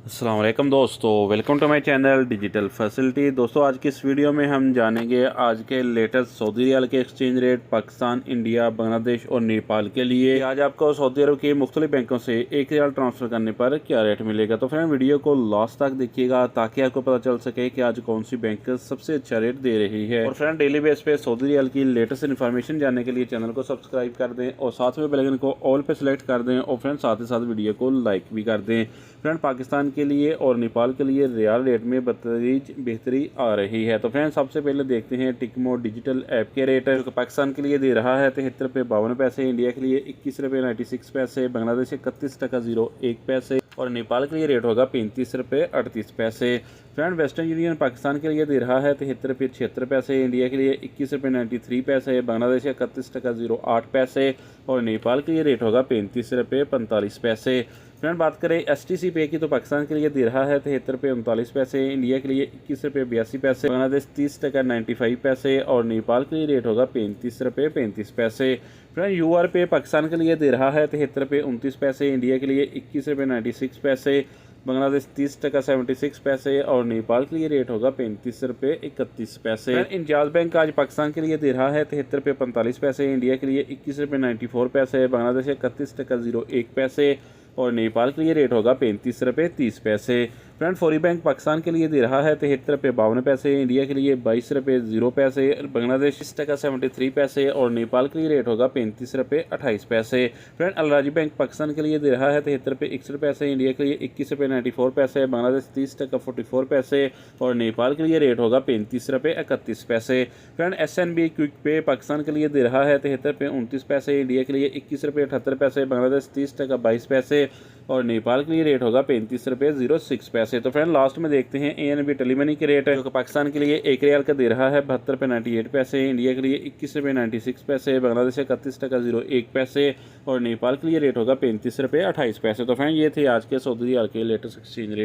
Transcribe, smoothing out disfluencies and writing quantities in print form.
अस्सलाम वालेकुम दोस्तों, welcome to my channel digital facility. दोस्तों आज की इस वीडियो में हम जानेंगे आज के लेटेस्ट सऊदी रियाल के exchange rate Pakistan, India, Bangladesh और नेपाल के लिए। आज आपको सऊदी अरब के मुख्तलिफ बैंकों से एक रियाल ट्रांसफ़र करने पर क्या रेट मिलेगा। तो फ्रेंड वीडियो को लास्ट तक देखिएगा ताकि आपको पता चल सके कि आज कौन सी बैंक सबसे अच्छा रेट दे रही है। और फ्रेंड डेली बेस पे सऊदी रियाल की लेटेस्ट इन्फॉर्मेशन जानने के लिए चैनल को सब्सक्राइब कर दें और साथ में बेल आइकन को ऑल पे सेलेक्ट कर दें और फ्रेंड साथ ही साथ वीडियो को लाइक भी कर दें। फ्रेंड पाकिस्तान के लिए और नेपाल के लिए रियाल रेट में बतदरीज बेहतरी आ रही है। तो फ्रेंड सबसे पहले देखते हैं टिकमो डिजिटल ऐप के रेट, जो पाकिस्तान के लिए दे रहा है 73 रुपये 52 पैसे, इंडिया के लिए 21 रुपये 96 पैसे, बांग्लादेश 31 टका 01 पैसे और नेपाल के लिए रेट होगा 35 रुपये 38 पैसे। फ्रेंड वेस्टर्न यूनियन पाकिस्तान के लिए दे रहा है 73 रुपये 76 पैसे, इंडिया के लिए 21 रुपये 93 पैसे, बांग्लादेश 31 टका 08 पैसे और नेपाल के लिए रेट होगा 35 रुपये 45 पैसे। फ्रेंड बात करें STC पे की तो पाकिस्तान के लिए दे रहा है 73 रुपये 39 पैसे, इंडिया के लिए 21 रुपये 82 पैसे, बांग्लादेश 30 टका 95 पैसे और नेपाल के लिए रेट होगा 35 रुपये 35 पैसे। फ्रेंड UR पे पाकिस्तान के लिए दे रहा है 73 रुपये 29 पैसे, इंडिया के लिए 21 रुपये 96 पैसे, बांग्लादेश 30 टका 76 पैसे और नेपाल के लिए रेट होगा 35 रुपये 31 पैसे। इंजाज बैंक आज पाकिस्तान के लिए दे रहा है 73 रुपये 45 पैसे, इंडिया के लिए 21 रुपये 94 पैसे, बांग्लादेश 31 टका 01 पैसे और नेपाल के लिए रेट होगा 35 रुपये 30 पैसे। फ्रेंड फौरी बैंक पाकिस्तान के लिए दे रहा है 73 रुपये 52 पैसे, इंडिया के लिए 22 रुपये 0 पैसे, बांग्लादेश 30 टका 73 पैसे और नेपाल के लिए रेट होगा 35 रुपये 28 पैसे। फ्रेंड अलराजी बैंक पाकिस्तान के लिए दे रहा है 73 रुपये 61 पैसे, इंडिया के लिए 21 रुपये 94 पैसे, बांग्लादेश 30 टका 44 पैसे और नेपाल के लिए रेट होगा 35 रुपये 31 पैसे। फ्रेंड SNB क्विक पे पाकिस्तान के लिए दे रहा है 73 रुपये 29 पैसे, इंडिया के लिए 21 रुपये 78 पैसे, बांग्लादेश 30 टका 22 पैसे और नेपाल के लिए रेट होगा 35 रुपये 06 पैसे। तो फ्रेंड लास्ट में देखते हैं ANB टेलीमनी के रेट, जो कि पाकिस्तान के लिए एक रियाल का दे रहा है 72 रुपये 98 पैसे, इंडिया के लिए 21 रुपये 96 पैसे, बांग्लादेश 31 टका 01 पैसे और नेपाल के लिए रेट होगा 35 रुपये 28 पैसे। तो फ्रेंड ये थे आज के सऊदी रियाल के लेटेस्ट एक्सचेंज रेट।